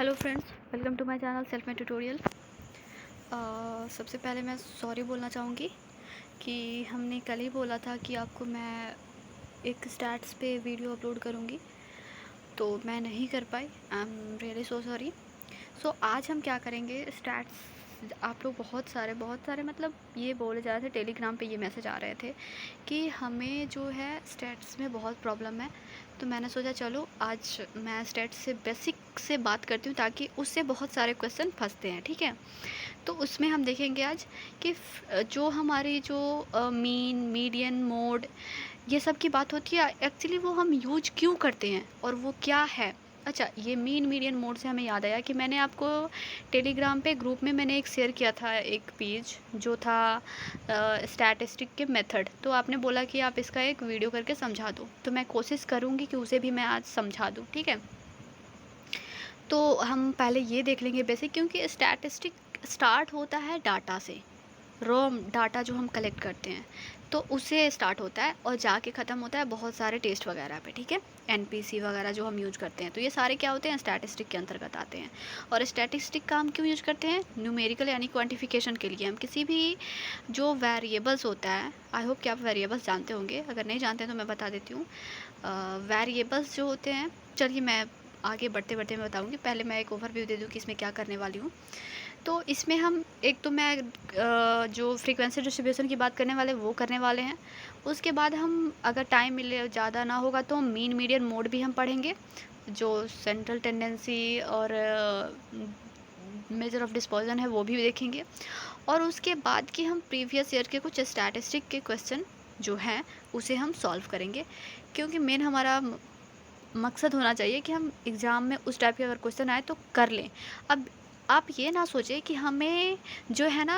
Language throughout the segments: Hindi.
Hello friends, welcome to my channel self made tutorial. सबसे पहले मैं सॉरी बोलना चाहूँगी कि हमने कल ही बोला था कि आपको मैं एक स्टैट्स पे वीडियो अपलोड करूँगी, तो मैं नहीं कर पाई। I am really so sorry. So आज हम क्या करेंगे, स्टैट्स आप लोग बहुत सारे मतलब ये बोले जा रहे थे, टेलीग्राम पे ये मैसेज आ रहे थे कि हमें जो है स्टैट्स में बहुत प्रॉब्लम है। तो मैंने सोचा चलो आज मैं स्टैट्स से बेसिक से बात करती हूँ, ताकि उससे बहुत सारे क्वेश्चन फंसते हैं। ठीक है, तो उसमें हम देखेंगे आज कि जो हमारी जो मीन, मीडियन, मोड, ये सब की बात होती है, एक्चुअली वो हम यूज क्यों करते हैं और वो क्या है। अच्छा, ये मीन, मीडियन, मोड से हमें याद आया कि मैंने आपको टेलीग्राम पे ग्रुप में मैंने एक शेयर किया था एक पेज जो था स्टैटिस्टिक के मेथड। तो आपने बोला कि आप इसका एक वीडियो करके समझा दो, तो मैं कोशिश करूँगी कि उसे भी मैं आज समझा दूँ। ठीक है, तो हम पहले ये देख लेंगे बेसिक, क्योंकि स्टैटिस्टिक स्टार्ट होता है डाटा से, रॉ डाटा जो हम कलेक्ट करते हैं तो उससे स्टार्ट होता है और जाके ख़त्म होता है बहुत सारे टेस्ट वगैरह पे। ठीक है, एनपीसी वगैरह जो हम यूज करते हैं, तो ये सारे क्या होते हैं, स्टैटिस्टिक के अंतर्गत आते हैं। और स्टैटिस्टिक का हम क्यों यूज करते हैं, न्यूमेरिकल यानी क्वांटिफिकेशन के लिए। हम किसी भी जो वेरिएबल्स होता है, आई होप कि आप वेरिएबल्स जानते होंगे, अगर नहीं जानते हैं तो मैं बता देती हूँ। वेरिएबल्स जो होते हैं, चलिए मैं आगे बढ़ते बढ़ते मैं बताऊँगी, पहले मैं एक ओवरव्यू दे दूँ कि इसमें क्या करने वाली हूँ। तो इसमें हम एक तो मैं जो फ्रीक्वेंसी डिस्ट्रीब्यूशन की बात करने वाले वो करने वाले हैं। उसके बाद हम अगर टाइम मिले, ज़्यादा ना होगा, तो मीन, मीडियन, मोड भी हम पढ़ेंगे, जो सेंट्रल टेंडेंसी और मेजर ऑफ डिस्पर्जन है वो भी देखेंगे। और उसके बाद कि हम प्रीवियस ईयर के कुछ स्टैटिस्टिक के क्वेश्चन जो हैं उसे हम सॉल्व करेंगे, क्योंकि मेन हमारा मकसद होना चाहिए कि हम एग्ज़ाम में उस टाइप के अगर क्वेश्चन आए तो कर लें। अब आप ये ना सोचें कि हमें जो है ना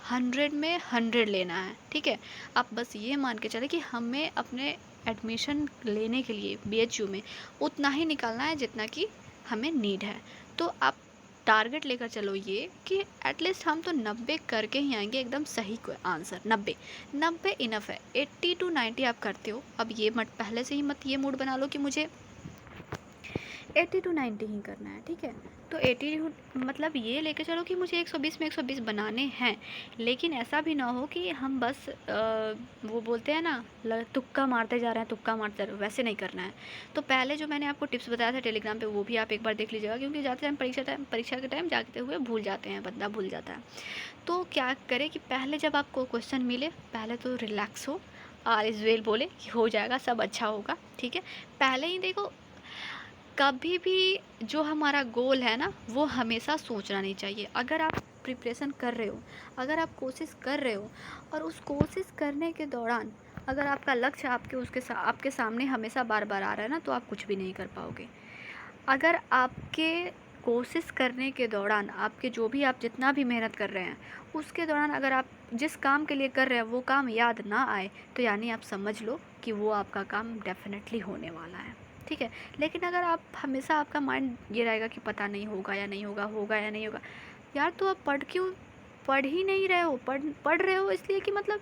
100 में 100 लेना है। ठीक है, आप बस ये मान के चलें कि हमें अपने एडमिशन लेने के लिए बीएचयू में उतना ही निकालना है जितना कि हमें नीड है। तो आप टारगेट लेकर चलो ये कि एटलीस्ट हम तो 90 करके ही आएंगे, एकदम सही आंसर 90। 90 इनफ है, 80 to 90 आप करते हो। अब ये मत पहले से ही मत ये मूड बना लो कि मुझे 80 to 90 ही करना है। ठीक है, तो 80 मतलब ये लेके चलो कि मुझे 120 में 120 बनाने हैं, लेकिन ऐसा भी ना हो कि हम बस वो बोलते हैं ना, तुक्का मारते जा रहे हैं, तुक्का मारते जा रहे हैं, वैसे नहीं करना है। तो पहले जो मैंने आपको टिप्स बताया था टेलीग्राम पे, वो भी आप एक बार देख लीजिएगा, क्योंकि जाते टाइम परीक्षा के टाइम जाते हुए भूल जाते हैं, बंदा भूल जाता है। तो क्या करें कि पहले जब आपको क्वेश्चन मिले, पहले तो रिलैक्स हो, आल इज़ वेल बोले कि हो जाएगा, सब अच्छा होगा। ठीक है, पहले ही देखो, कभी भी जो हमारा गोल है ना, वो हमेशा सोचना नहीं चाहिए। अगर आप प्रिपरेशन कर रहे हो, अगर आप कोशिश कर रहे हो, और उस कोशिश करने के दौरान अगर आपका लक्ष्य आपके सामने हमेशा बार बार आ रहा है ना, तो आप कुछ भी नहीं कर पाओगे। अगर आपके कोशिश करने के दौरान, आपके जो भी आप जितना भी मेहनत कर रहे हैं, उसके दौरान अगर आप जिस काम के लिए कर रहे हैं वो काम याद ना आए, तो यानी आप समझ लो कि वो आपका काम डेफिनेटली होने वाला है। ठीक है, लेकिन अगर आप हमेशा आपका माइंड ये रहेगा कि पता नहीं होगा या नहीं होगा, होगा या नहीं होगा, यार तो आप पढ़ ही नहीं रहे हो। पढ़ रहे हो इसलिए कि मतलब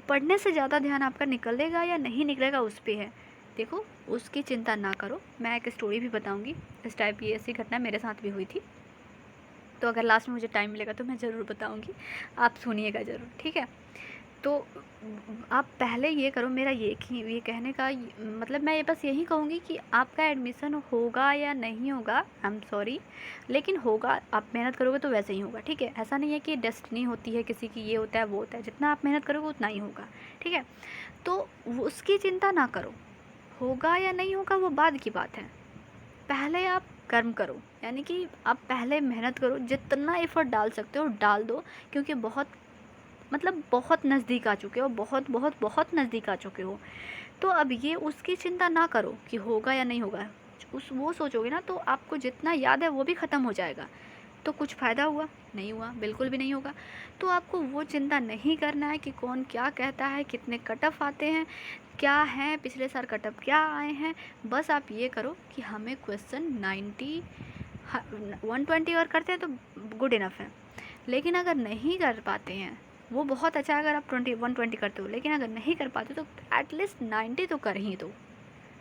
पढ़ने से ज़्यादा ध्यान आपका निकलेगा या नहीं निकलेगा उस पे है। देखो, उसकी चिंता ना करो, मैं एक स्टोरी भी बताऊंगी इस टाइप की, ऐसी घटना मेरे साथ भी हुई थी। तो अगर लास्ट में मुझे टाइम मिलेगा तो मैं ज़रूर बताऊंगी, आप सुनिएगा ज़रूर। ठीक है, तो आप पहले ये करो, मेरा ये कहने का मतलब मैं ये बस यही कहूँगी कि आपका एडमिशन होगा या नहीं होगा, आई एम सॉरी, लेकिन होगा। आप मेहनत करोगे तो वैसे ही होगा। ठीक है, ऐसा नहीं है कि डेस्टिनी होती है किसी की, ये होता है वो होता है, जितना आप मेहनत करोगे उतना ही होगा। ठीक है, तो उसकी चिंता ना करो, होगा या नहीं होगा वो बाद की बात है। पहले आप कर्म करो, यानी कि आप पहले मेहनत करो, जितना एफर्ट डाल सकते हो डाल दो, क्योंकि बहुत नज़दीक आ चुके हो, बहुत बहुत बहुत नज़दीक आ चुके हो। तो अब ये उसकी चिंता ना करो कि होगा या नहीं होगा, वो सोचोगे ना तो आपको जितना याद है वो भी ख़त्म हो जाएगा। तो कुछ फ़ायदा हुआ नहीं हुआ, बिल्कुल भी नहीं होगा। तो आपको वो चिंता नहीं करना है कि कौन क्या कहता है, कितने कट ऑफ आते हैं, क्या है पिछले साल कट ऑफ क्या आए हैं। बस आप ये करो कि हमें क्वेश्चन 90 120 अगर करते हैं तो गुड इनफ है, लेकिन अगर नहीं कर पाते हैं वो बहुत अच्छा है। अगर आप 120 करते हो, लेकिन अगर नहीं कर पाते तो एटलीस्ट 90 तो कर ही दो।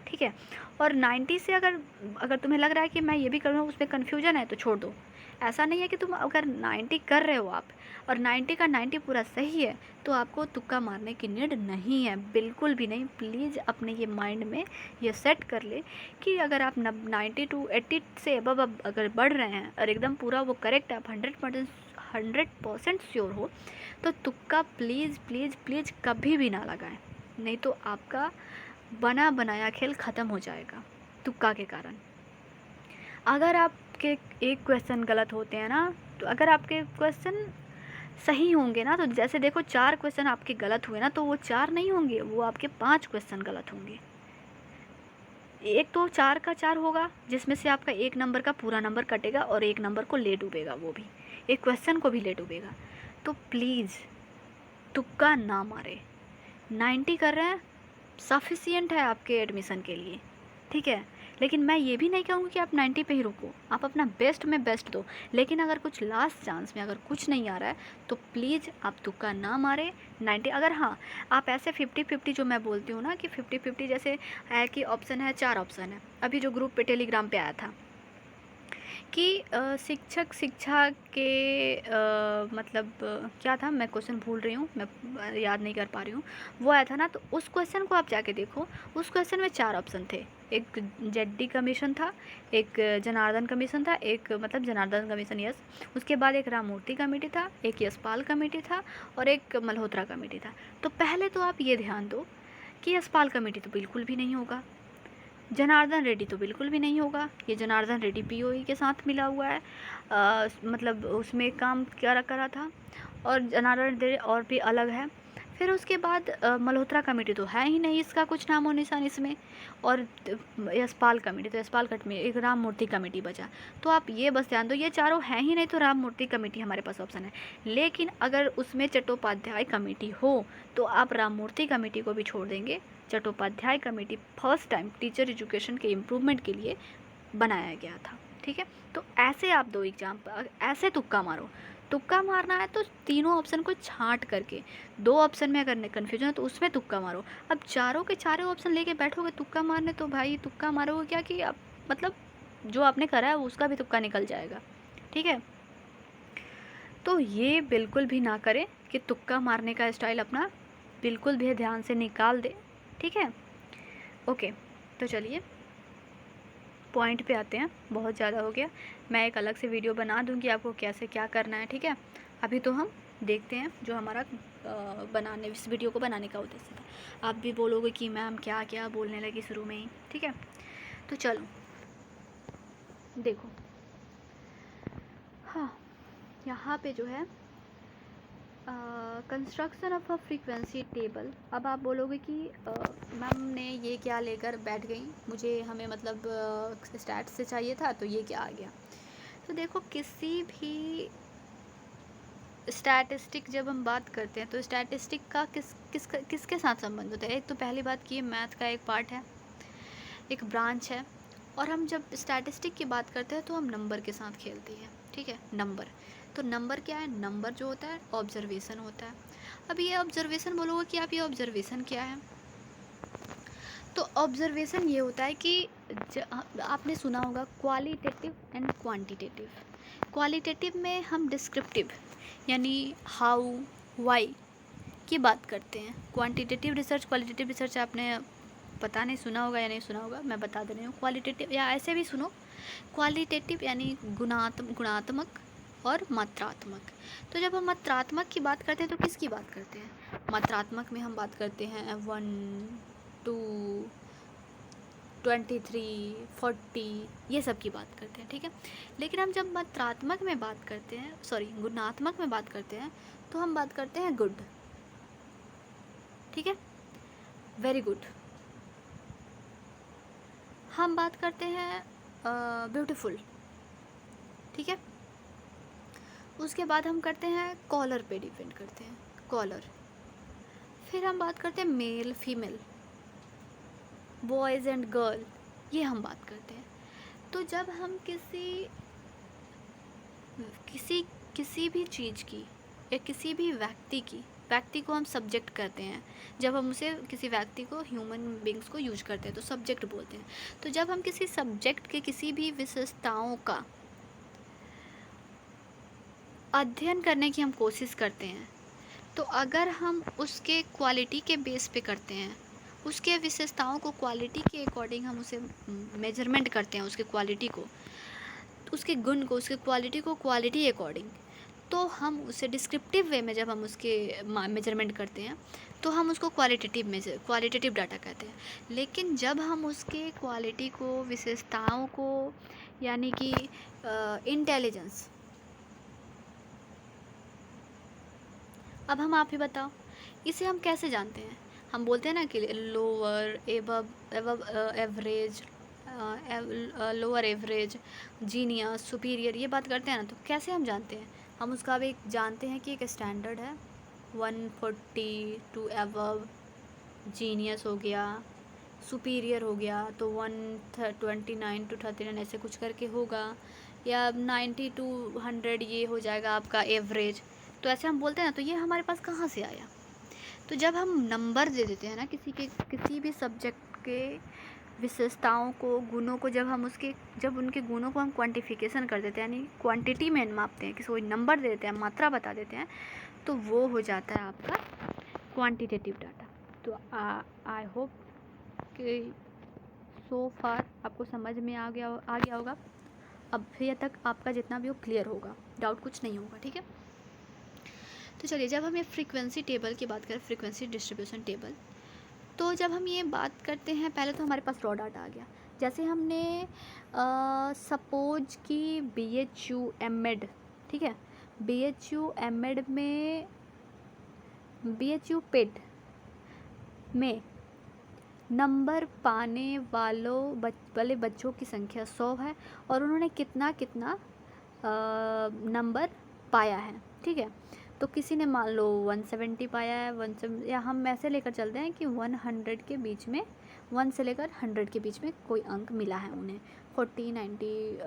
ठीक है। और 90 से अगर अगर तुम्हें लग रहा है कि मैं ये भी करूँगा, उसमें कन्फ्यूजन है, तो छोड़ दो। ऐसा नहीं है कि तुम अगर 90 कर रहे हो आप और 90 का 90 पूरा सही है तो आपको तुक्का मारने की नीड नहीं है, बिल्कुल भी नहीं। प्लीज़ अपने ये माइंड में ये सेट कर ले कि अगर आप 90 टू 80 से अबव अगर बढ़ रहे हैं और एकदम पूरा वो करेक्ट है, आप 100% श्योर हो, तो तुक्का प्लीज़ प्लीज़ प्लीज़ कभी भी ना लगाएं, नहीं तो आपका बना बनाया खेल ख़त्म हो जाएगा तुक्का के कारण। अगर आपके एक क्वेश्चन गलत होते हैं ना, तो अगर आपके क्वेश्चन सही होंगे ना, तो जैसे देखो 4 क्वेश्चन आपके गलत हुए ना, तो वो 4 नहीं होंगे, वो आपके 5 क्वेश्चन गलत होंगे। एक तो 4 का 4 होगा जिसमें से आपका 1 नंबर का पूरा नंबर कटेगा और 1 नंबर को ले डूबेगा, वो भी एक क्वेश्चन को भी ले डूबेगा। तो प्लीज़ तुक्का ना मारे। 90 कर रहे हैं सफिशिएंट है आपके एडमिशन के लिए, ठीक है। लेकिन मैं ये भी नहीं कहूँगी कि आप 90 पे ही रुको, आप अपना बेस्ट में बेस्ट दो। लेकिन अगर कुछ लास्ट चांस में अगर कुछ नहीं आ रहा है तो प्लीज़ आप तुक्का ना मारे। 90 अगर हाँ आप ऐसे 50-50 जो मैं बोलती हूँ ना कि 50-50 जैसे है कि ऑप्शन है, 4 ऑप्शन है। अभी जो ग्रुप पे टेलीग्राम पे आया था कि शिक्षक शिक्षा के मतलब क्या था, मैं क्वेश्चन भूल रही हूँ, मैं याद नहीं कर पा रही हूँ, वो आया था ना, तो उस क्वेश्चन को आप जाके देखो। उस क्वेश्चन में 4 ऑप्शन थे, एक जेडडी कमीशन था, एक जनार्दन कमीशन था, एक मतलब जनार्दन कमीशन यस, उसके बाद एक राममूर्ति कमेटी था, एक यशपाल कमेटी था और एक मल्होत्रा कमेटी था। तो पहले तो आप ये ध्यान दो कि यशपाल कमेटी तो बिल्कुल भी नहीं होगा, जनार्दन रेड्डी तो बिल्कुल भी नहीं होगा। ये जनार्दन रेड्डी पीओई के साथ मिला हुआ है, मतलब उसमें काम करा था, और जनार्दन रेड्डी और भी अलग है। फिर उसके बाद मल्होत्रा कमेटी तो है ही नहीं, इसका कुछ नामो निशान इसमें। और यशपाल कमेटी, तो यशपाल कट में एक राम मूर्ति कमेटी बचा। तो आप ये बस ध्यान दो, ये चारों हैं ही नहीं, तो राम मूर्ति कमेटी हमारे पास ऑप्शन है। लेकिन अगर उसमें चट्टोपाध्याय कमेटी हो तो आप राम मूर्ति कमेटी को भी छोड़ देंगे। Chattopadhyay committee first time teacher education के इम्प्रूवमेंट के लिए बनाया गया था, ठीक है। तो ऐसे आप दो एग्जाम, ऐसे तुक्का मारो। तुक्का मारना है तो तीनों ऑप्शन को छांट करके, 2 ऑप्शन में अगर कन्फ्यूजन है तो उसमें तुक्का मारो। अब चारों के चारों ऑप्शन लेके बैठोगे तुक्का मारने, तो भाई तुक्का मारोगे क्या कि आप मतलब जो आपने करा है उसका भी तुक्का निकल जाएगा, ठीक है। तो ये बिल्कुल भी ना करें कि तुक्का मारने का स्टाइल अपना बिल्कुल भी ध्यान से निकाल दे, ठीक है। ओके, तो चलिए पॉइंट पे आते हैं, बहुत ज़्यादा हो गया। मैं एक अलग से वीडियो बना दूंगी आपको कैसे क्या करना है, ठीक है। अभी तो हम देखते हैं जो हमारा बनाने, इस वीडियो को बनाने का उद्देश्य था। आप भी बोलोगे कि मैम क्या क्या बोलने लगी शुरू में ही, ठीक है। तो चलो देखो, हाँ यहाँ पे जो है construction of a frequency table. अब आप बोलोगे कि मैम ने ये क्या लेकर बैठ गई, मुझे हमें मतलब स्टैट से चाहिए था तो ये क्या आ गया। तो देखो किसी भी स्टैटिस्टिक जब हम बात करते हैं तो स्टैटिस्टिक का किसके साथ संबंध होता है। एक तो पहली बात कि मैथ का एक पार्ट है, एक ब्रांच है, और हम जब स्टैटिस्टिक की बात करते हैं तो हम नंबर के साथ खेलते हैं, ठीक है। नंबर, तो नंबर क्या है, नंबर जो होता है ऑब्जर्वेशन होता है। अब ये ऑब्जर्वेशन बोलोगे कि आप ये ऑब्जर्वेशन क्या है, तो ऑब्जर्वेशन ये होता है कि आपने सुना होगा क्वालिटेटिव एंड क्वांटिटेटिव। क्वालिटेटिव में हम डिस्क्रिप्टिव यानी हाउ, वाई की बात करते हैं। क्वांटिटेटिव रिसर्च, क्वालिटेटिव रिसर्च आपने पता नहीं सुना होगा या नहीं सुना होगा, मैं बता दे रही हूँ। क्वालिटेटिव या ऐसे भी सुनो, क्वालिटेटिव यानी गुणात्मक और मात्रात्मक। तो जब हम मात्रात्मक की बात करते हैं तो किसकी बात करते हैं, मात्रात्मक में हम बात करते हैं 1, 2, 23, 40 ये सब की बात करते हैं, ठीक है। लेकिन हम जब मात्रात्मक में बात करते हैं, सॉरी गुणात्मक में बात करते हैं, तो हम बात करते हैं गुड, ठीक है, वेरी गुड। हम बात करते हैं ब्यूटीफुल, ठीक है। उसके बाद हम करते हैं कॉलर पे डिपेंड करते हैं, कॉलर। फिर हम बात करते हैं male female, boys and girl, ये हम बात करते हैं। तो जब हम किसी किसी किसी भी चीज़ की या किसी भी व्यक्ति की व्यक्ति को हम सब्जेक्ट कहते हैं। जब हम उसे किसी व्यक्ति को, ह्यूमन बींग्स को यूज करते हैं तो सब्जेक्ट बोलते हैं। तो जब हम किसी सब्जेक्ट के किसी भी विशेषताओं का अध्ययन करने की हम कोशिश करते हैं, तो अगर हम उसके क्वालिटी के बेस पे करते हैं, उसके विशेषताओं को क्वालिटी के अकॉर्डिंग हम उसे मेजरमेंट करते हैं, उसके क्वालिटी को, उसके गुण को, उसके क्वालिटी को क्वालिटी अकॉर्डिंग, तो हम उसे डिस्क्रिप्टिव वे में जब हम उसके मेजरमेंट करते हैं तो हम उसको क्वालिटेटिव डाटा कहते हैं। लेकिन जब हम उसके क्वालिटी को, विशेषताओं को, यानी कि इंटेलिजेंस, अब हम आप ही बताओ इसे हम कैसे जानते हैं? हम बोलते हैं ना कि lower, above, average, lower average, genius, superior, ये बात करते हैं ना, तो कैसे हम जानते हैं? हम उसका भी जानते हैं कि एक स्टैंडर्ड है, 140 टू एबव जीनियस हो गया, सुपीरियर हो गया तो 129 टू 39 ऐसे कुछ करके होगा, या 90 टू 100 ये हो जाएगा आपका एवरेज। तो ऐसे हम बोलते हैं ना, तो ये हमारे पास कहाँ से आया? तो जब हम नंबर दे देते हैं ना किसी भी सब्जेक्ट के विशेषताओं को, गुणों को, जब उनके गुणों को हम क्वांटिफिकेशन कर देते हैं, यानी क्वांटिटी में मापते हैं, किसी को नंबर दे देते हैं, मात्रा बता देते हैं, तो वो हो जाता है आपका क्वांटिटेटिव डाटा। तो आई होप कि सो फार आपको समझ में आ गया होगा। अब फिर तक आपका जितना भी हो क्लियर होगा, डाउट कुछ नहीं होगा, ठीक है। तो चलिए, जब हम ये फ्रीक्वेंसी टेबल की बात करें, फ्रीक्वेंसी डिस्ट्रीब्यूशन टेबल, तो जब हम ये बात करते हैं, पहले तो हमारे पास रॉ डाटा आ गया। जैसे हमने सपोज कि BHU एमएड, ठीक है, BHU एमएड में, BHU पेट में नंबर पाने वाले बच्चों की संख्या 100 है और उन्होंने कितना कितना नंबर पाया है, ठीक है। तो किसी ने मान लो 170 पाया है, 170, या हम ऐसे लेकर चलते हैं कि 100 के बीच में, 1 से लेकर 100 के बीच में कोई अंक मिला है उन्हें, 40, 90,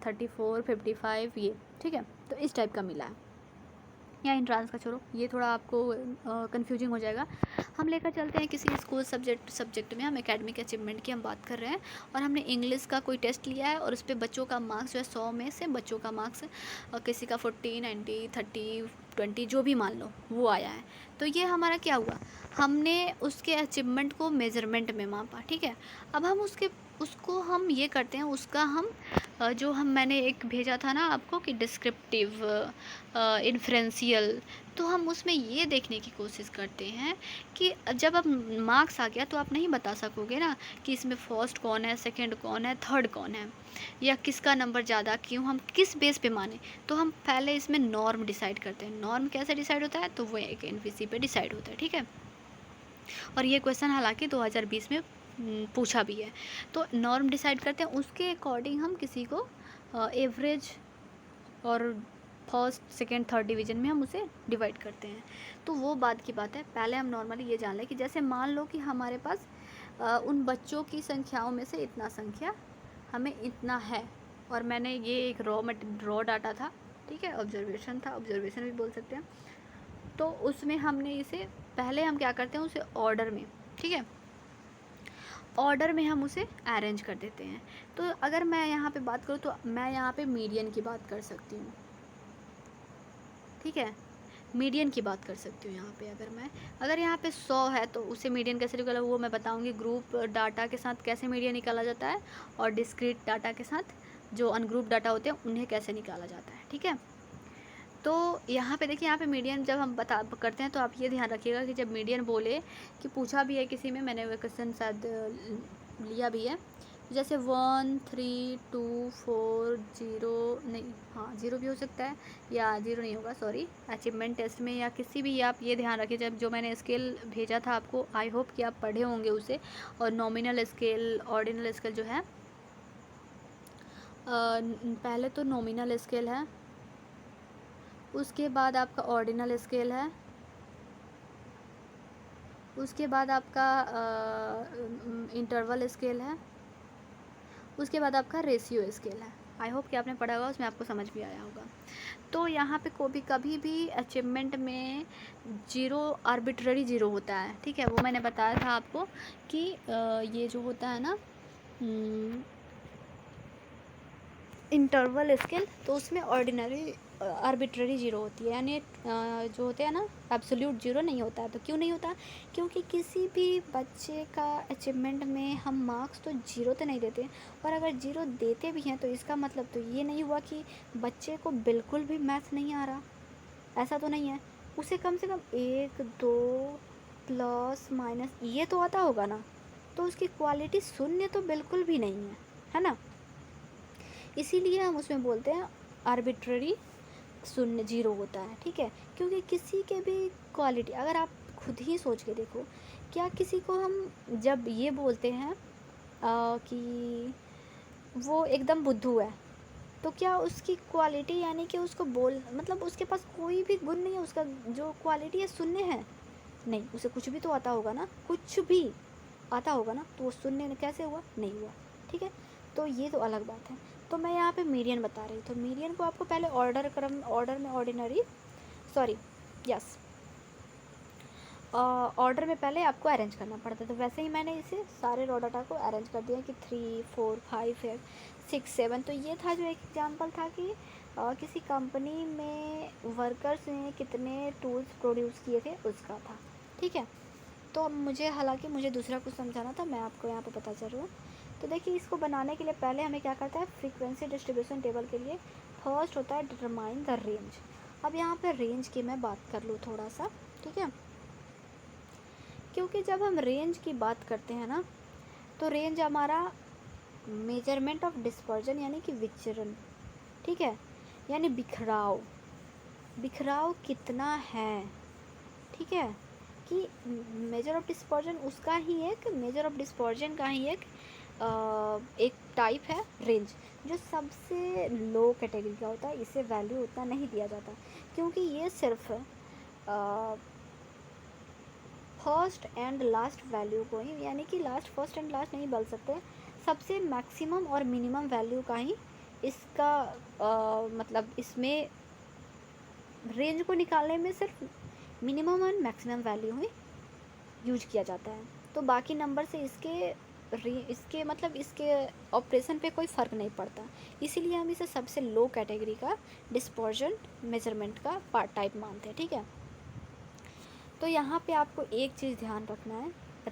34, 55, ये, ठीक है। तो इस टाइप का मिला है, या इंट्रांस का छोड़ो, ये थोड़ा आपको कंफ्यूजिंग हो जाएगा। हम लेकर चलते हैं किसी स्कूल सब्जेक्ट में, हम एकेडमिक अचीवमेंट की हम बात कर रहे हैं, और हमने इंग्लिश का कोई टेस्ट लिया है और उस पर बच्चों का मार्क्स जो है 100 में से बच्चों का मार्क्स किसी का 40, 90, 30, 20 जो भी मान लो वो आया है। तो ये हमारा क्या हुआ, हमने उसके अचीवमेंट को मेजरमेंट में मापा, ठीक है। अब हम उसको हम ये करते हैं, उसका हम जो मैंने एक भेजा था ना आपको कि डिस्क्रिप्टिव, इन्फ्रेंशियल, तो हम उसमें ये देखने की कोशिश करते हैं कि जब अब मार्क्स आ गया तो आप नहीं बता सकोगे ना कि इसमें फर्स्ट कौन है, सेकंड कौन है, थर्ड कौन है, या किसका नंबर ज़्यादा, क्यों, हम किस बेस पे माने। तो हम पहले इसमें नॉर्म डिसाइड करते हैं। नॉर्म कैसे डिसाइड होता है? तो वो एक एनवीसी पे डिसाइड होता है, ठीक है। और ये क्वेश्चन हालांकि 2020 में पूछा भी है। तो नॉर्म डिसाइड करते हैं, उसके अकॉर्डिंग हम किसी को एवरेज और फर्स्ट, सेकेंड, थर्ड डिवीज़न में हम उसे डिवाइड करते हैं। तो वो बात की बात है। पहले हम नॉर्मली ये जान लें कि जैसे मान लो कि हमारे पास उन बच्चों की संख्याओं में से इतना संख्या हमें इतना है, और मैंने ये एक रॉ डाटा था, ठीक है, ऑब्जर्वेशन था, ऑब्जर्वेशन भी बोल सकते हैं। तो उसमें हमने इसे पहले हम क्या करते हैं, उसे ऑर्डर में, ठीक है, ऑर्डर में हम उसे अरेंज कर देते हैं। तो अगर मैं यहाँ पे बात करूँ तो मैं यहाँ पे मीडियन की बात कर सकती हूँ, ठीक है, मीडियन की बात कर सकती हूँ यहाँ पे। अगर यहाँ पे 100 है तो उसे मीडियन कैसे निकाला वो मैं बताऊँगी। ग्रुप डाटा के साथ कैसे मीडियन निकाला जाता है, और डिस्क्रीट डाटा के साथ जो अनग्रुप डाटा होते हैं उन्हें कैसे निकाला जाता है, ठीक है। तो यहाँ पे देखिए, यहाँ पे मीडियन जब हम करते हैं तो आप ये ध्यान रखिएगा कि जब मीडियन बोले कि पूछा भी है किसी में, मैंने वो क्वेश्चन शायद लिया भी है, जैसे 1, 3, 2, 4, 0, नहीं, हाँ 0 भी हो सकता है, या 0 नहीं होगा, सॉरी, अचीवमेंट टेस्ट में या किसी भी, आप ये ध्यान रखिए जब जो मैंने स्केल भेजा था आपको, आई होप कि आप पढ़े होंगे उसे। और नॉमिनल स्केल, ऑर्डिनल स्केल जो है, पहले तो नॉमिनल स्केल है, उसके बाद आपका ऑर्डिनल स्केल है, उसके बाद आपका इंटरवल स्केल है, उसके बाद आपका रेशियो स्केल है, आई होप कि आपने पढ़ा होगा, उसमें आपको समझ भी आया होगा। तो यहाँ पे कभी भी अचीवमेंट में ज़ीरो आर्बिट्ररी ज़ीरो होता है, ठीक है। वो मैंने बताया था आपको कि ये जो होता है ना इंटरवल स्केल, तो उसमें ऑर्डिनरी आर्बिट्ररी ज़ीरो होती है, यानी जो होते हैं ना एब्सोल्यूट ज़ीरो नहीं होता है। तो क्यों नहीं होता? क्योंकि किसी भी बच्चे का अचीवमेंट में हम मार्क्स तो ज़ीरो तो नहीं देते, और अगर ज़ीरो देते भी हैं तो इसका मतलब तो ये नहीं हुआ कि बच्चे को बिल्कुल भी मैथ नहीं आ रहा, ऐसा तो नहीं है। उसे कम से कम 1 2 प्लस माइनस ये तो आता होगा ना, तो उसकी क्वालिटी शून्य तो बिल्कुल भी नहीं है ना। इसीलिए हम उसमें बोलते हैं आर्बिट्ररी शून्य ज़ीरो होता है, ठीक है। क्योंकि किसी के भी क्वालिटी, अगर आप खुद ही सोच के देखो, क्या किसी को हम जब ये बोलते हैं कि वो एकदम बुद्धू है, तो क्या उसकी क्वालिटी यानी कि उसको बोल मतलब उसके पास कोई भी गुण नहीं है, उसका जो क्वालिटी है शून्य है? नहीं, उसे कुछ भी तो आता होगा ना, कुछ भी आता होगा ना, तो वो शून्य कैसे हुआ? नहीं हुआ, ठीक है। तो ये तो अलग बात है। तो मैं यहाँ पे मीडियन बता रही, तो मीडियन को आपको पहले ऑर्डर में ऑर्डिनरी सॉरी यस ऑर्डर में पहले आपको अरेंज करना पड़ता है। तो वैसे ही मैंने इसे सारे रॉ डाटा को अरेंज कर दिया कि 3 4 5 6 7। तो ये था जो एक एग्जांपल था कि किसी कंपनी में वर्कर्स ने कितने टूल्स प्रोड्यूस किए थे, उसका था, ठीक है। तो अब हालांकि मुझे दूसरा कुछ समझाना था, मैं आपको यहाँ पे पता चल रहा हूँ। तो देखिए, इसको बनाने के लिए पहले हमें क्या करता है, फ्रीक्वेंसी डिस्ट्रीब्यूशन टेबल के लिए फर्स्ट होता है डिटरमाइन द रेंज। अब यहाँ पे रेंज की मैं बात कर लूँ थोड़ा सा, ठीक है। क्योंकि जब हम रेंज की बात करते हैं ना, तो रेंज हमारा मेजरमेंट ऑफ डिस्पर्जन यानी कि विचरण, ठीक है, यानी बिखराव कितना है, ठीक है। कि मेजर ऑफ डिस्पर्जन उसका ही मेजर ऑफ डिस्पर्जन का ही एक टाइप है रेंज, जो सबसे लो कैटेगरी का होता है। इसे वैल्यू उतना नहीं दिया जाता, क्योंकि ये सिर्फ फर्स्ट एंड लास्ट वैल्यू को ही, यानी कि लास्ट फर्स्ट एंड लास्ट नहीं बोल सकते, सबसे मैक्सिमम और मिनिमम वैल्यू का ही इसका मतलब इसमें रेंज को निकालने में सिर्फ मिनिमम और मैक्सिमम वैल्यू ही यूज किया जाता है। तो बाकी नंबर से इसके मतलब इसके ऑपरेशन पे कोई फ़र्क नहीं पड़ता, इसीलिए हम इसे सबसे लो कैटेगरी का डिस्पर्जन मेजरमेंट का पार्ट टाइप मानते हैं, ठीक है। तो यहाँ पे आपको एक चीज़ ध्यान रखना है,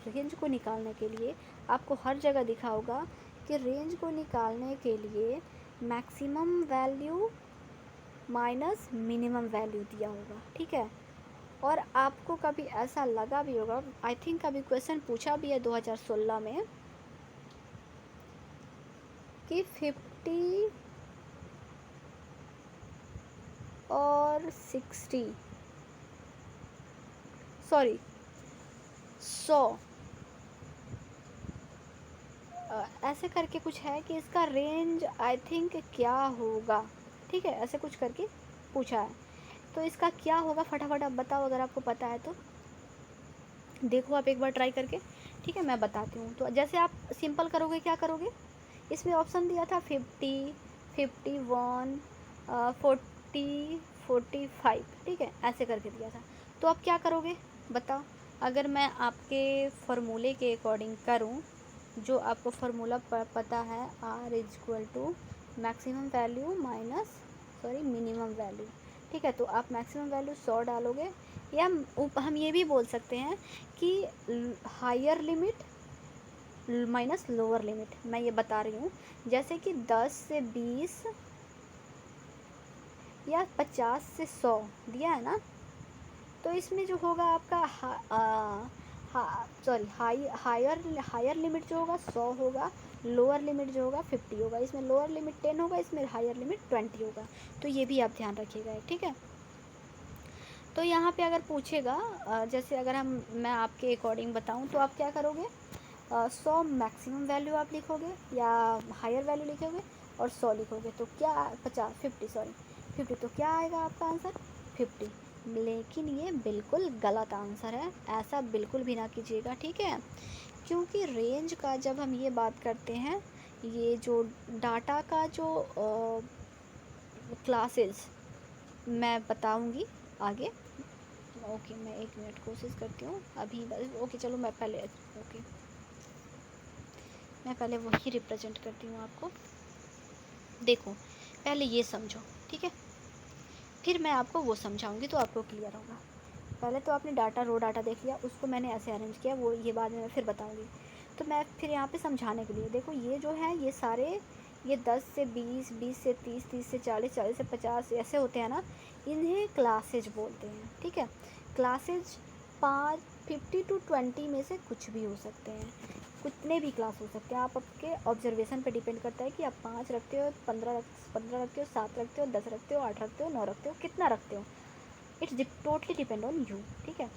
रेंज को निकालने के लिए आपको हर जगह दिखा होगा कि रेंज को निकालने के लिए maximum value minus minimum value दिया होगा, ठीक है। और आपको कभी ऐसा लगा भी होगा, आई थिंक कभी क्वेश्चन पूछा भी है 2016 में कि 50 और 60 सॉरी 100 ऐसे करके कुछ है कि इसका रेंज आई थिंक क्या होगा, ठीक है, ऐसे कुछ करके पूछा है। तो इसका क्या होगा फटाफट आप बताओ, अगर आपको पता है तो देखो आप एक बार ट्राई करके, ठीक है। मैं बताती हूँ। तो जैसे आप सिंपल करोगे, क्या करोगे, इसमें ऑप्शन दिया था 50 51 40 45, ठीक है, ऐसे करके दिया था। तो आप क्या करोगे बताओ, अगर मैं आपके फॉर्मूले के अकॉर्डिंग करूँ, जो आपको फार्मूला पता है, R = maximum value minus minimum value, ठीक है। तो आप मैक्सिमम वैल्यू 100 डालोगे, या हम ये भी बोल सकते हैं कि higher limit minus lower limit. मैं ये बता रही हूँ, जैसे कि 10 से 20 या 50 से 100 दिया है ना, तो इसमें जो होगा आपका हायर लिमिट जो होगा 100 होगा, लोअर लिमिट जो होगा 50 होगा। इसमें लोअर लिमिट 10 होगा, इसमें हायर लिमिट 20 होगा। तो ये भी आप ध्यान रखिएगा, ठीक है। तो यहाँ पे अगर पूछेगा जैसे अगर मैं आपके अकॉर्डिंग बताऊँ, तो आप क्या करोगे, 100 मैक्सिमम वैल्यू आप लिखोगे या हायर वैल्यू लिखोगे, और 100 लिखोगे, तो क्या 50 तो क्या आएगा आपका आंसर 50। लेकिन ये बिल्कुल गलत आंसर है, ऐसा बिल्कुल भी ना कीजिएगा, ठीक है। क्योंकि रेंज का जब हम ये बात करते हैं ये जो डाटा का जो क्लासेस मैं बताऊंगी आगे। ओके, मैं 1 मिनट कोशिश करती हूँ अभी। ओके चलो, मैं पहले वही रिप्रेजेंट करती हूँ आपको। देखो, पहले ये समझो, ठीक है, फिर मैं आपको वो समझाऊंगी तो आपको क्लियर होगा। पहले तो आपने डाटा, रो डाटा देख लिया, उसको मैंने ऐसे अरेंज किया, वो ये बाद में मैं फिर बताऊंगी। तो मैं फिर यहाँ पे समझाने के लिए, देखो ये जो है ये सारे, ये 10 से 20, 20 से 30, 30 से 40, 40 से 50 ऐसे होते हैं ना, इन्हें क्लासेज बोलते हैं, ठीक है। क्लासेज 50 to 20 में से कुछ भी हो सकते हैं, कितने भी क्लास हो सकते हैं। आप आपके ऑब्जर्वेशन पे डिपेंड करता है कि आप 5 रखते हो, 15 रखते हो, 7 रखते हो, 10 रखते हो, 8 रखते हो, 9 रखते हो, कितना रखते हो, it's totally depend on you, ठीक है।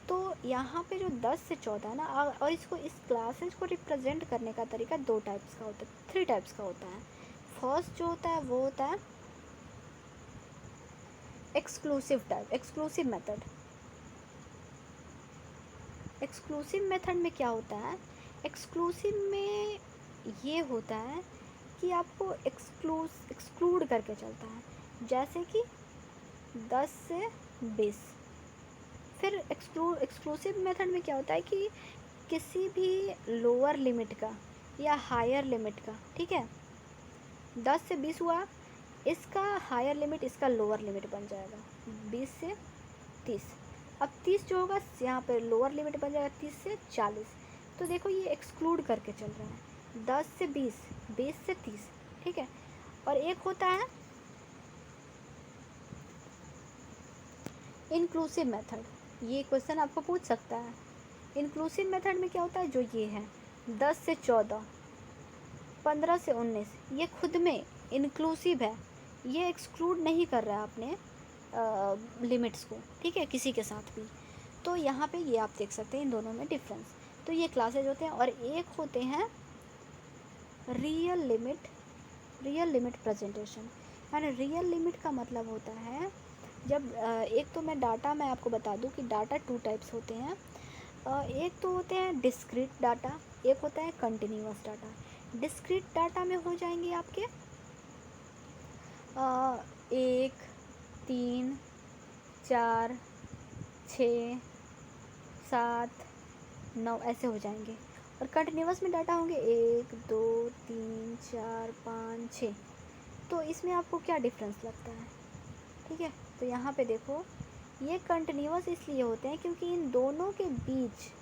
तो यहाँ पे जो 10 से 14 है ना, और इसको, इस क्लासेज को रिप्रेजेंट करने का तरीका 2 टाइप्स का होता है, 3 टाइप्स का होता है। फर्स्ट जो होता है वो होता है exclusive type, exclusive method. Exclusive method में क्या होता है, एक्सक्लूसिव में ये होता है कि आपको एक्सक्लूड करके चलता है, जैसे कि 10 से 20। फिर एक्सक्लूसिव मेथड में क्या होता है कि किसी भी लोअर लिमिट का या हायर लिमिट का, ठीक है, 10 से 20 हुआ, इसका हायर लिमिट इसका लोअर लिमिट बन जाएगा 20 से 30। अब 30 जो होगा यहाँ पे लोअर लिमिट बन जाएगा 30 से 40। तो देखो ये एक्सक्लूड करके चल रहा है, 10 से 20, 20 से 30, ठीक है। और एक होता है इंक्लूसिव मेथड, ये क्वेश्चन आपको पूछ सकता है। इंक्लूसिव मेथड में क्या होता है, जो ये है 10 से 14, 15 से 19, ये खुद में इंक्लूसिव है, ये एक्सक्लूड नहीं कर रहा है अपने लिमिट्स को, ठीक है, किसी के साथ भी। तो यहाँ पे ये आप देख सकते हैं इन दोनों में डिफरेंस। तो ये क्लासेज होते हैं, और एक होते हैं रियल लिमिट प्रेजेंटेशन। यानी रियल लिमिट का मतलब होता है जब एक तो मैं आपको बता दूं कि डाटा 2 टाइप्स होते हैं। एक तो होते हैं डिस्क्रीट डाटा, एक होता है कंटिन्यूअस डाटा। डिस्क्रीट डाटा में हो जाएंगे आपके 1, 3, 4, 6, 7, 9 ऐसे हो जाएंगे। और कंटिन्यूअस में डाटा होंगे 1, 2, 3, 4, 5, 6। तो इसमें आपको क्या डिफरेंस लगता है, ठीक है। तो यहाँ पे देखो, ये कंटिन्यूअस इसलिए होते हैं क्योंकि इन दोनों के बीच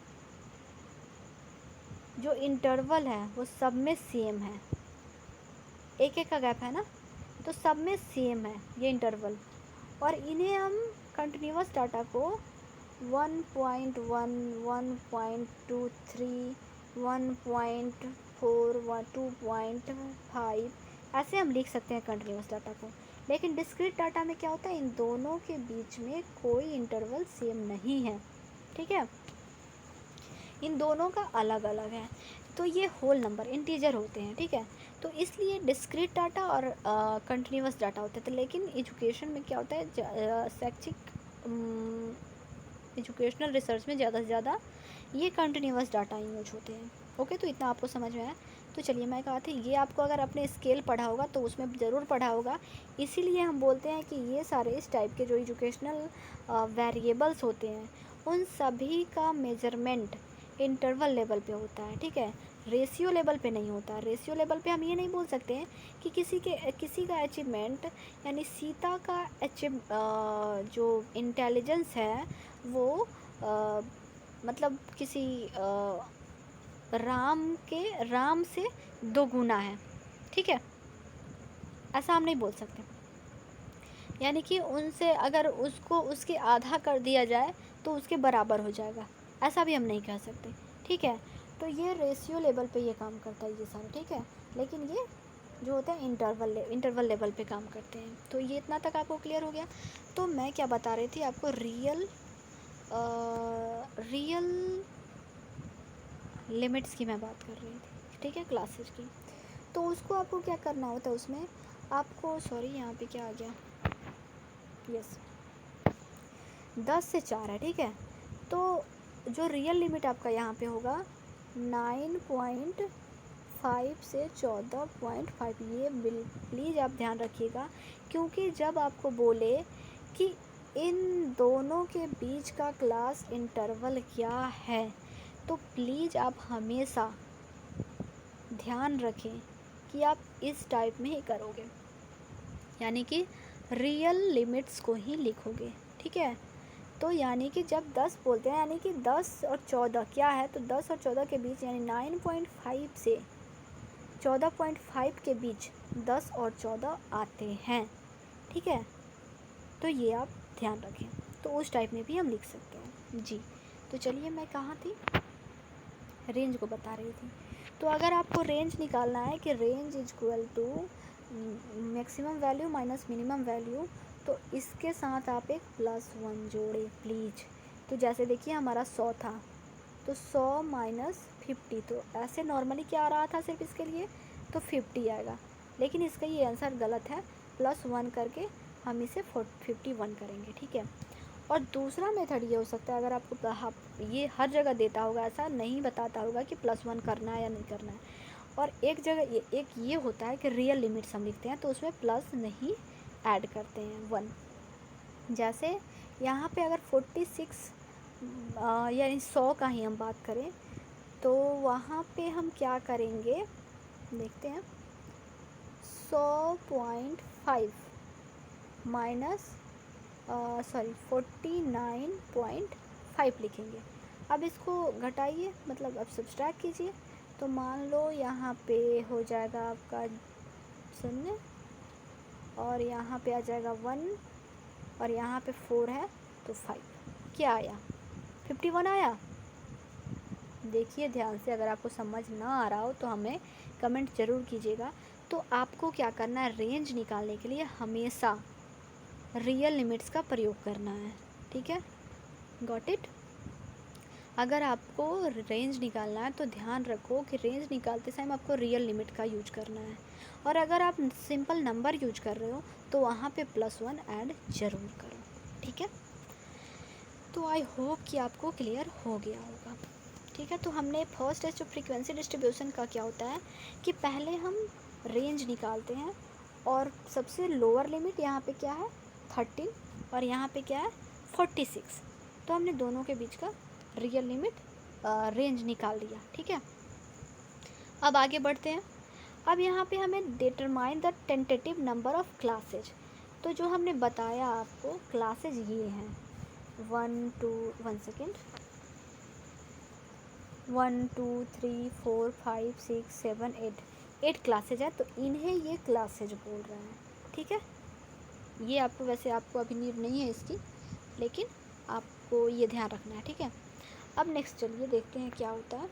जो इंटरवल है वो सब में सेम है, एक एक का गैप है ना, तो सब में सेम है ये इंटरवल। और इन्हें हम कंटिन्यूअस डाटा को 1.1, 1.23, 1.4, 2.5 ऐसे हम लिख सकते हैं कंटिन्यूअस डाटा को। लेकिन डिस्क्रीट डाटा में क्या होता है, इन दोनों के बीच में कोई इंटरवल सेम नहीं है, ठीक है, इन दोनों का अलग अलग है। तो ये होल नंबर इंटीजर होते हैं, ठीक है। तो इसलिए डिस्क्रीट डाटा और कंटिन्यूअस डाटा होते थे। लेकिन एजुकेशन में क्या होता है, शैक्षिक एजुकेशनल रिसर्च में ज़्यादा से ज़्यादा ये कंटिन्यूअस डाटा यूज होते हैं। ओके, तो इतना आपको समझ में आया। तो चलिए, मैं कहा था ये आपको अगर अपने स्केल पढ़ा होगा तो उसमें ज़रूर पढ़ा होगा। इसीलिए हम बोलते हैं कि ये सारे इस टाइप के जो एजुकेशनल वेरिएबल्स होते हैं उन सभी का मेजरमेंट इंटरवल लेवल पे होता है, ठीक है, रेशियो लेवल पे नहीं होता। रेशियो लेवल पे हम ये नहीं बोल सकते हैं कि किसी का अचीवमेंट, यानी सीता का जो इंटेलिजेंस है वो मतलब किसी राम से 2 गुना है, ठीक है, ऐसा हम नहीं बोल सकते। यानी कि उनसे अगर उसको उसके आधा कर दिया जाए तो उसके बराबर हो जाएगा, ऐसा भी हम नहीं कह सकते, ठीक है। तो ये रेशियो लेवल पे ये काम करता है ये सारा, ठीक है। लेकिन ये जो होता है इंटरवल लेवल पे काम करते हैं। तो ये इतना तक आपको क्लियर हो गया। तो मैं क्या बता रही थी आपको, रियल लिमिट्स की मैं बात कर रही थी, ठीक है, क्लासेस की। तो उसको आपको क्या करना होता है, उसमें आपको, सॉरी यहाँ पे क्या आ गया, यस, 10 से 4 है, ठीक है। तो जो रियल लिमिट आपका यहाँ पे होगा 5 से 14.5, ये प्लीज़ आप ध्यान रखिएगा, क्योंकि जब आपको बोले कि इन दोनों के बीच का क्लास इंटरवल क्या है, तो प्लीज़ आप हमेशा ध्यान रखें कि आप इस टाइप में ही करोगे, यानी कि रियल लिमिट्स को ही लिखोगे, ठीक है। तो यानी कि जब 10 बोलते हैं, यानी कि 10 और 14 क्या है, तो 10 और 14 के बीच यानी 9.5 से 14.5 के बीच 10 और 14 आते हैं, ठीक है। तो ये आप ध्यान रखें, तो उस टाइप में भी हम लिख सकते हैं जी। तो चलिए, मैं कहाँ थी, रेंज को बता रही थी। तो अगर आपको रेंज निकालना है कि range is equal to maximum value minus minimum value, तो इसके साथ आप एक +1 जोड़े प्लीज़। तो जैसे देखिए हमारा 100 था, तो 100 माइनस 50, तो ऐसे नॉर्मली क्या आ रहा था सिर्फ इसके लिए, तो 50 आएगा, लेकिन इसका ये आंसर गलत है, +1 करके हम इसे 51 करेंगे, ठीक है। और दूसरा मेथड ये हो सकता है, अगर आपको ये हर जगह देता होगा, ऐसा नहीं बताता होगा कि +1 करना है या नहीं करना है, और एक जगह एक ये होता है कि रियल लिमिट्स हम लिखते हैं, तो उसमें प्लस नहीं ऐड करते हैं 1। जैसे यहाँ पे अगर 46 यानी 100 का ही हम बात करें, तो वहाँ पे हम क्या करेंगे, देखते हैं, 100.5 माइनस 49.5 लिखेंगे। अब इसको घटाइए, मतलब अब सब्सट्रैक्ट कीजिए, तो मान लो यहाँ पे हो जाएगा आपका 0, और यहाँ पे आ जाएगा 1, और यहाँ पे 4 है, तो 5 क्या आया, 51 आया। देखिए ध्यान से, अगर आपको समझ ना आ रहा हो तो हमें कमेंट ज़रूर कीजिएगा। तो आपको क्या करना है, रेंज निकालने के लिए हमेशा रियल लिमिट्स का प्रयोग करना है, ठीक है, गॉट इट। अगर आपको रेंज निकालना है तो ध्यान रखो कि रेंज निकालते समय आपको रियल लिमिट का यूज करना है, और अगर आप सिंपल नंबर यूज कर रहे हो तो वहाँ पे +1 ऐड ज़रूर करो, ठीक है। तो आई होप कि आपको क्लियर हो गया होगा, ठीक है। तो हमने first test of frequency distribution का क्या होता है कि पहले हम रेंज निकालते हैं, और सबसे लोअर लिमिट यहाँ पे क्या है 13, और यहाँ पे क्या है 46, तो हमने दोनों के बीच का रियल लिमिट रेंज निकाल लिया, ठीक है। अब आगे बढ़ते हैं। अब यहाँ पे हमें determine the tentative number of classes, तो जो हमने बताया आपको क्लासेज ये हैं 1 2 3 4 5 6 7 8 क्लासेज है, तो इन्हें ये क्लासेज बोल रहे हैं, ठीक है। ये आपको, वैसे आपको अभी नीड नहीं है इसकी, लेकिन आपको ये ध्यान रखना है, ठीक है। अब नेक्स्ट चलिए देखते हैं क्या होता है।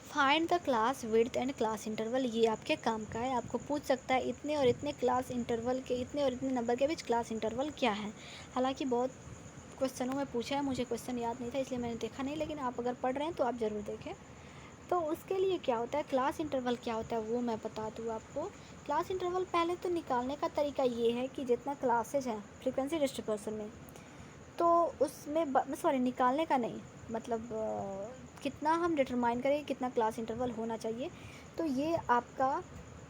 Find the class width and class interval, ये आपके काम का है, आपको पूछ सकता है इतने और इतने क्लास इंटरवल के, इतने और इतने नंबर के बीच क्लास इंटरवल क्या है। हालांकि बहुत क्वेश्चनों में पूछा है, मुझे क्वेश्चन याद नहीं था इसलिए मैंने देखा नहीं, लेकिन आप अगर पढ़ रहे हैं तो आप ज़रूर देखें। तो उसके लिए क्या होता है, क्लास इंटरवल क्या होता है वो मैं बता दूँ आपको। क्लास इंटरवल पहले तो निकालने का तरीका ये है कि जितना क्लासेज हैं फ्रीक्वेंसी डिस्ट्रीब्यूशन में, तो उसमें सॉरी निकालने का नहीं, मतलब कितना हम डिटरमाइन करें कितना क्लास इंटरवल होना चाहिए। तो ये आपका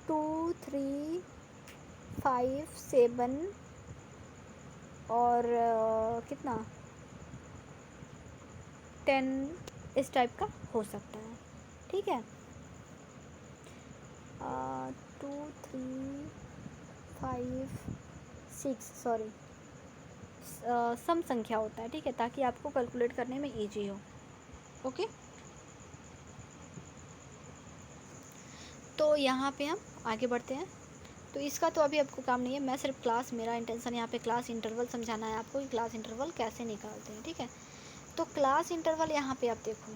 2 3 5 7 और कितना 10 इस टाइप का हो सकता है, ठीक है। 2 3 5 6 सॉरी सम संख्या होता है, ठीक है, ताकि आपको कैलकुलेट करने में इजी हो, ओके। तो यहाँ पे हम आगे बढ़ते हैं। तो इसका तो अभी आपको काम नहीं है, मैं सिर्फ क्लास, मेरा इंटेंशन यहाँ पे क्लास इंटरवल समझाना है आपको कि क्लास इंटरवल कैसे निकालते हैं, ठीक है। तो क्लास इंटरवल यहाँ पे आप देखो,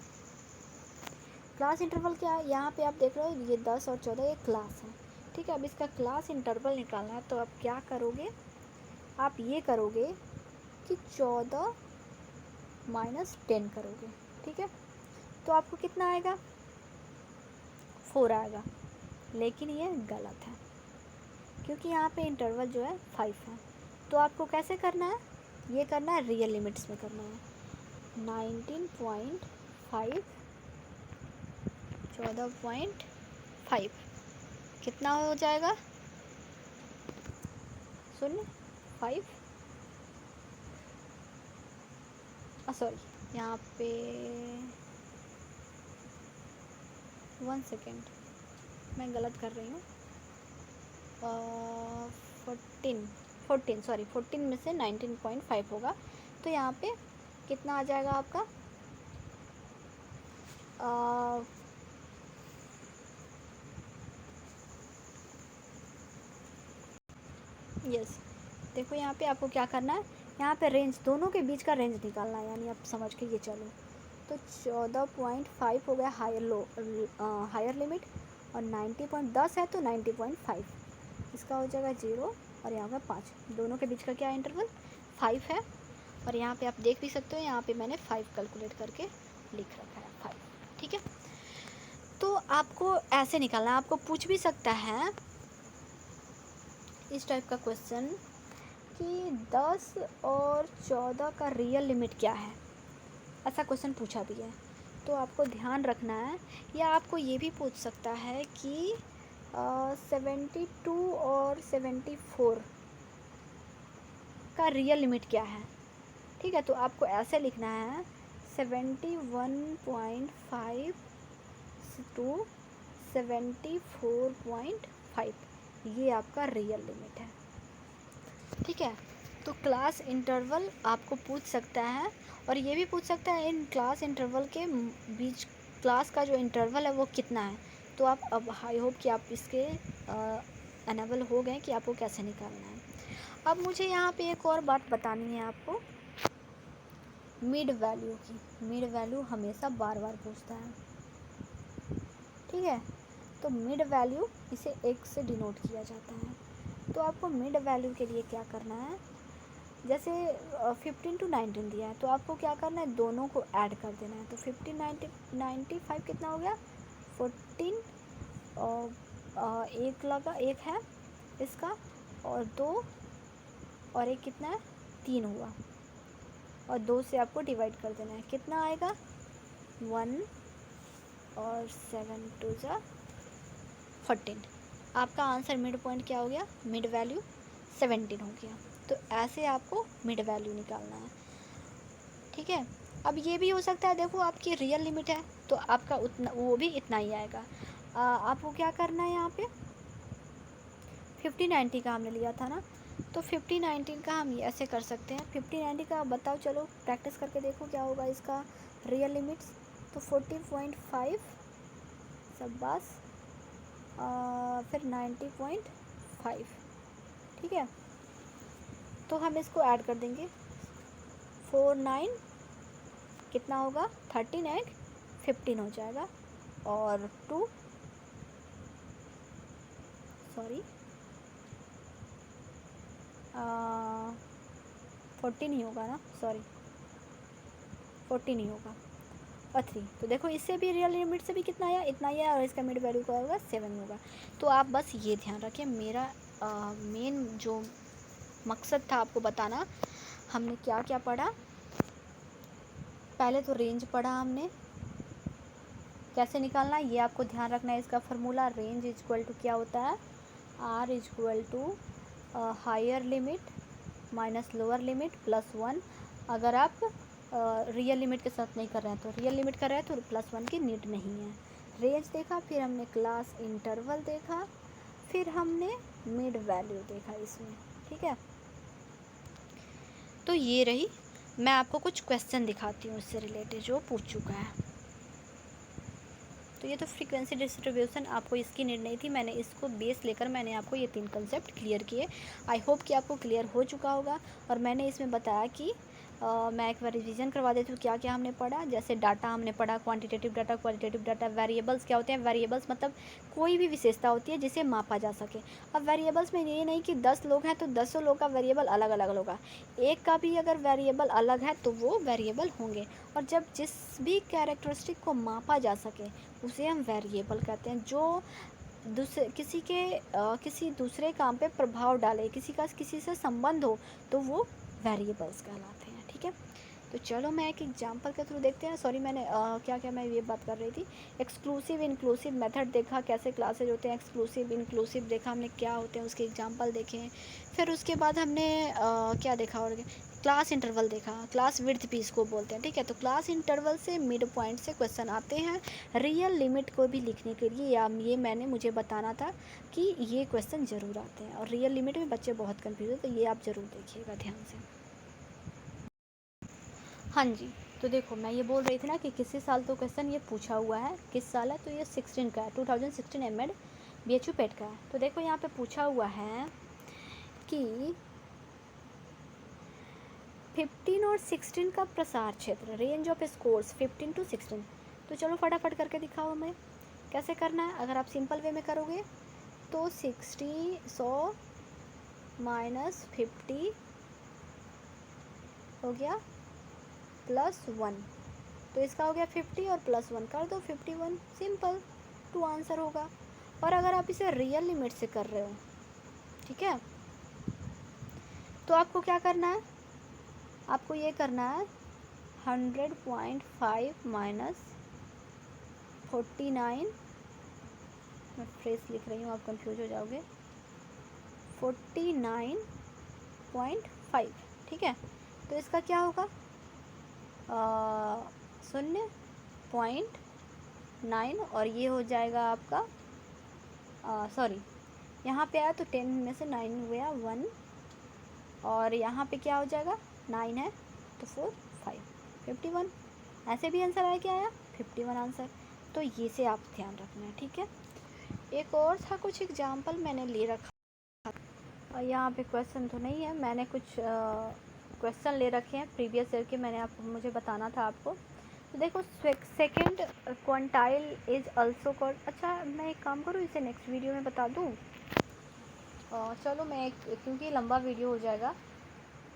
क्लास इंटरवल क्या है, यहाँ पे आप देख रहे हो ये 10 और 14 ये क्लास है, ठीक है। अब इसका क्लास इंटरवल निकालना है, तो आप क्या करोगे, आप ये करोगे कि 14 माइनस 10 करोगे, ठीक है। तो आपको कितना आएगा, 4 आएगा, लेकिन ये गलत है क्योंकि यहाँ पे इंटरवल जो है 5 है। तो आपको कैसे करना है, ये करना है रियल लिमिट्स में करना है, 19.5 14.5 कितना हो जाएगा? 0.5 सॉरी, यहाँ पे 1 सेकेंड, मैं गलत कर रही हूँ। 14 में से 19.5 होगा, तो यहाँ पे कितना आ जाएगा आपका? यस, देखो यहाँ पे आपको क्या करना है, यहाँ पे रेंज, दोनों के बीच का रेंज निकालना है, यानी आप समझ के ये चलो। तो 14.5 हो गया हायर लिमिट, और 90.10 है तो 90.5, इसका हो जाएगा 0, और यहाँ पे 5, दोनों के बीच का क्या इंटरवल 5 है। और यहाँ पे आप देख भी सकते हो, यहाँ पे मैंने 5 कैलकुलेट करके लिख रखा है 5, ठीक है। तो आपको ऐसे निकालना है, आपको पूछ भी सकता है इस टाइप का क्वेश्चन कि 10 और 14 का रियल लिमिट क्या है, ऐसा क्वेश्चन पूछा भी है। तो आपको ध्यान रखना है, या आपको ये भी पूछ सकता है कि 72 और 74 का रियल लिमिट क्या है, ठीक है। तो आपको ऐसे लिखना है 71.5 टू 74.5, ये आपका रियल लिमिट है, ठीक है। तो क्लास इंटरवल आपको पूछ सकता है, और ये भी पूछ सकता है इन क्लास इंटरवल के बीच क्लास का जो इंटरवल है वो कितना है। तो आप अब आई होप कि आप इसके अनेबल हो गए कि आपको कैसे निकालना है। अब मुझे यहाँ पे एक और बात बतानी है आपको, मिड वैल्यू की। मिड वैल्यू हमेशा बार बार पूछता है, ठीक है। तो मिड वैल्यू इसे 1 से डिनोट किया जाता है। तो आपको मिड वैल्यू के लिए क्या करना है, जैसे 15 to 19 दिया है, तो आपको क्या करना है, दोनों को ऐड कर देना है। तो 15 95 कितना हो गया 14, और एक लगा, एक है इसका, और 2 और एक कितना है 3 हुआ, और 2 से आपको डिवाइड कर देना है, कितना आएगा 1, और 7 2 जा 14। आपका आंसर मिड पॉइंट क्या हो गया, मिड वैल्यू 17 हो गया। तो ऐसे आपको मिड वैल्यू निकालना है, ठीक है। अब ये भी हो सकता है, देखो आपकी रियल लिमिट है तो आपका उतना, वो भी इतना ही आएगा। आपको क्या करना है, यहाँ पे 50-90 का हमने लिया था ना, तो 50-19 का हम ऐसे कर सकते हैं। 50-90 का बताओ, चलो प्रैक्टिस करके देखो क्या होगा इसका रियल लिमिट्स। तो 40.5 शाबाश, फिर 90.5, ठीक है। तो हम इसको ऐड कर देंगे, 4 9 कितना होगा 13 एंड 15 हो जाएगा, और 2 सॉरी 14 ही होगा ना, सॉरी 14 ही होगा, और 3। तो देखो इससे भी रियल लिमिट से भी कितना आया, इतना ही आया, और इसका मिड वैल्यू क्या होगा 7 होगा। तो आप बस ये ध्यान रखें, मेरा मेन जो मकसद था आपको बताना, हमने क्या क्या पढ़ा। पहले तो रेंज पढ़ा हमने, कैसे निकालना है ये आपको ध्यान रखना है। इसका फार्मूला रेंज इक्वल टू क्या होता है, R equal to higher limit minus lower limit plus 1। अगर आप रियल लिमिट के साथ नहीं कर रहे हैं तो रियल लिमिट कर रहे हैं तो +1 की नीड नहीं है। रेंज देखा, फिर हमने क्लास इंटरवल देखा, फिर हमने मिड वैल्यू देखा इसमें, ठीक है। तो ये रही, मैं आपको कुछ क्वेश्चन दिखाती हूँ इससे रिलेटेड जो पूछ चुका है। तो ये तो फ्रीक्वेंसी डिस्ट्रीब्यूशन, आपको इसकी नीड नहीं थी, मैंने इसको बेस लेकर मैंने आपको ये 3 कंसेप्ट क्लियर किए। आई होप कि आपको क्लियर हो चुका होगा। और मैंने इसमें बताया कि मैं एक बार रिवीजन करवा देती हूँ क्या क्या हमने पढ़ा। जैसे डाटा हमने पढ़ा, quantitative data, qualitative data. Variables क्या होते हैं, वेरिएबल्स मतलब कोई भी विशेषता होती है जिसे मापा जा सके। अब वेरिएबल्स में ये नहीं कि 10 लोग हैं तो 10 लोग का वेरिएबल अलग अलग होगा, एक का भी अगर वेरिएबल अलग है तो वो वेरिएबल होंगे। और जब जिस भी कैरेक्टरिस्टिक को मापा जा सके उसे हम वेरिएबल कहते हैं। जो किसी दूसरे काम पे प्रभाव डाले, किसी का किसी से संबंध हो, तो वो वेरिएबल्स कहलाते हैं, ठीक है। तो चलो मैं एक एग्जांपल के थ्रू देखते हैं। सॉरी मैंने क्या मैं ये बात कर रही थी, एक्सक्लूसिव इंक्लूसिव मेथड देखा, कैसे क्लासेज होते हैं, एक्सक्लूसिव इंक्लूसिव देखा हमने क्या होते हैं, उसके एग्जांपल देखे। फिर उसके बाद हमने क्या देखा, और क्लास इंटरवल देखा, क्लास विड्थ भी इसको बोलते हैं, ठीक है। तो क्लास इंटरवल से मिड पॉइंट से क्वेश्चन आते हैं रियल लिमिट को भी लिखने के लिए, या ये मैंने मुझे बताना था कि ये क्वेश्चन ज़रूर आते हैं, और रियल लिमिट में बच्चे बहुत कन्फ्यूज है, तो ये आप ज़रूर देखिएगा ध्यान से। हाँ जी, तो देखो मैं ये बोल रही थी ना कि किसी साल तो क्वेश्चन ये पूछा हुआ है, किस साल है, तो ये 16 का है, 2016 एमएड बीएचयू पेट का है। तो देखो यहाँ पे पूछा हुआ है कि 15 और 16 का प्रसार क्षेत्र, रेंज ऑफ स्कोर्स 15 to 16। तो चलो फटाफट करके दिखाओ हमें कैसे करना है। अगर आप सिंपल वे में करोगे तो 100 माइनस 50 हो गया +1, तो इसका हो गया 50 और +1 कर दो 51, सिंपल 2 आंसर होगा। और अगर आप इसे रियल लिमिट से कर रहे हो, ठीक है, तो आपको क्या करना है, आपको ये करना है 100.5 माइनस 49, मैं फ्रेस लिख रही हूँ आप कंफ्यूज हो जाओगे, 49.5, ठीक है। तो इसका क्या होगा 0.9, और ये हो जाएगा आपका सॉरी यहाँ पे आया तो 10 में से 9 गया 1, और यहाँ पे क्या हो जाएगा 9 है तो 4 5 51, ऐसे भी आंसर आया, क्या आया 51 आंसर। तो ये से आप ध्यान रखना है, ठीक है। एक और था, कुछ एग्जाम्पल मैंने ले रखा, और यहाँ पे क्वेश्चन तो नहीं है, मैंने कुछ क्वेश्चन ले रखे हैं प्रीवियस ईयर के, मैंने आपको मुझे बताना था आपको। तो देखो second quantile is also called, अच्छा मैं एक काम करूँ, इसे नेक्स्ट वीडियो में बता दूँ। चलो मैं क्योंकि लंबा वीडियो हो जाएगा,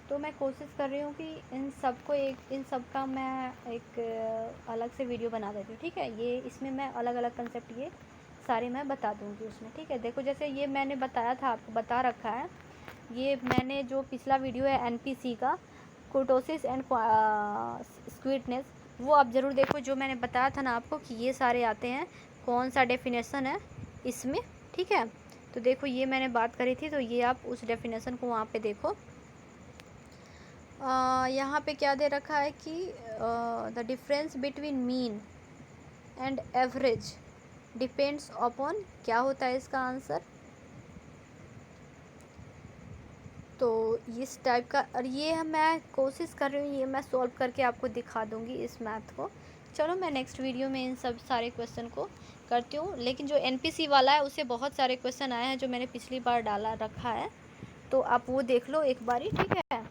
तो मैं कोशिश कर रही हूँ कि इन सब का मैं एक अलग से वीडियो बना देती हूँ, ठीक है। ये इसमें मैं अलग अलग कंसेप्ट ये सारे मैं बता दूँगी उसमें, ठीक है। देखो जैसे ये मैंने बताया था, आपको बता रखा है, ये मैंने जो पिछला वीडियो है एनपीसी का, कुर्टोसिस एंड स्क्विडनेस, वो आप ज़रूर देखो, जो मैंने बताया था ना आपको कि ये सारे आते हैं, कौन सा डेफिनेशन है इसमें, ठीक है। तो देखो ये मैंने बात करी थी, तो ये आप उस डेफिनेशन को वहाँ पे देखो। यहाँ पे क्या दे रखा है कि the difference between mean and average depends upon, क्या होता है इसका आंसर, तो इस टाइप का। और ये मैं कोशिश कर रही हूँ, ये मैं सॉल्व करके आपको दिखा दूँगी इस मैथ को। चलो मैं नेक्स्ट वीडियो में इन सब सारे क्वेश्चन को करती हूँ, लेकिन जो एनपीसी वाला है उससे बहुत सारे क्वेश्चन आए हैं जो मैंने पिछली बार डाला रखा है, तो आप वो देख लो एक बारी, ठीक है।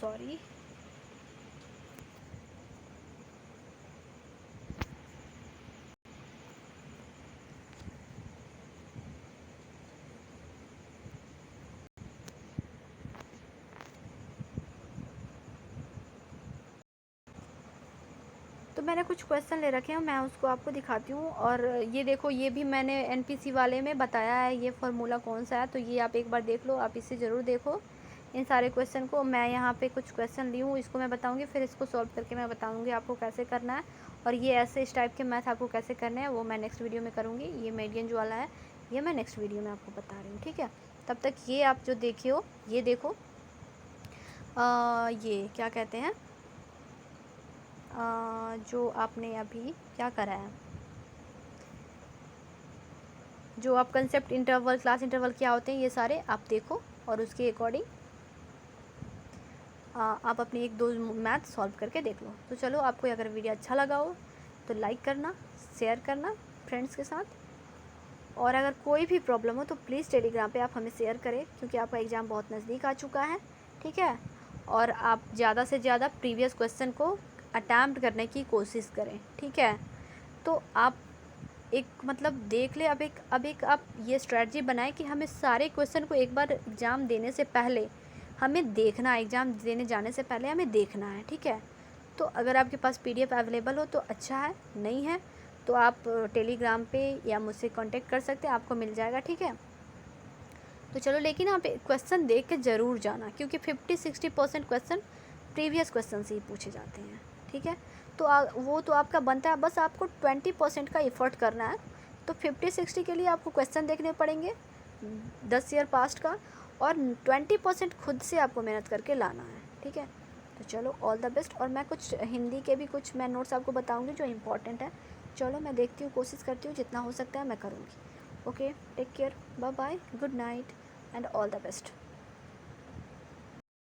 सॉरी, तो मैंने कुछ क्वेश्चन ले रखे हैं, मैं उसको आपको दिखाती हूँ। और ये देखो, ये भी मैंने एनपीसी वाले में बताया है, ये फार्मूला कौन सा है, तो ये आप एक बार देख लो, आप इसे ज़रूर देखो इन सारे क्वेश्चन को। मैं यहाँ पे कुछ क्वेश्चन ली हूँ, इसको मैं बताऊँगी, फिर इसको सॉल्व करके मैं बताऊँगी आपको कैसे करना है, और ये ऐसे इस टाइप के मैथ आपको कैसे करने हैं वो मैं नेक्स्ट वीडियो में करूँगी। ये मीडियन जो वाला है ये मैं नेक्स्ट वीडियो में आपको बता रही हूँ, ठीक है। तब तक ये आप जो देखियो, ये देखो ये क्या कहते हैं, जो आपने अभी क्या करा है, जो आप कंसेप्ट इंटरवल, क्लास इंटरवल क्या होते हैं, ये सारे आप देखो, और उसके अकॉर्डिंग आप अपनी 1-2 मैथ सॉल्व करके देख लो। तो चलो, आपको अगर वीडियो अच्छा लगा हो तो लाइक करना, शेयर करना फ्रेंड्स के साथ, और अगर कोई भी प्रॉब्लम हो तो प्लीज़ टेलीग्राम पे आप हमें शेयर करें, क्योंकि आपका एग्ज़ाम बहुत नज़दीक आ चुका है, ठीक है। और आप ज़्यादा से ज़्यादा प्रीवियस क्वेश्चन को अटैम्प्ट करने की कोशिश करें, ठीक है। तो आप एक मतलब देख ले, अब एक आप ये स्ट्रेटजी बनाएं कि हमें सारे क्वेश्चन को एक बार एग्ज़ाम देने से पहले हमें देखना है, एग्ज़ाम देने जाने से पहले हमें देखना है, ठीक है। तो अगर आपके पास पीडीएफ अवेलेबल हो तो अच्छा है, नहीं है तो आप टेलीग्राम पे या मुझसे कांटेक्ट कर सकते हैं, आपको मिल जाएगा, ठीक है। तो चलो, लेकिन आप क्वेश्चन देख के ज़रूर जाना, क्योंकि 50-60% क्वेश्चन प्रीवियस क्वेश्चन से ही पूछे जाते हैं, ठीक है। तो वो तो आपका बनता है, बस आपको 20% का एफर्ट करना है। तो 50-60 के लिए आपको क्वेश्चन देखने पड़ेंगे 10 ईयर पास्ट का, और 20% खुद से आपको मेहनत करके लाना है, ठीक है। तो चलो, ऑल द बेस्ट। और मैं कुछ हिंदी के भी कुछ मैं नोट्स आपको बताऊंगी जो इम्पोर्टेंट है। चलो, मैं देखती हूँ, कोशिश करती हूँ, जितना हो सकता है मैं करूँगी। Okay, take care, bye bye, good night and all the best.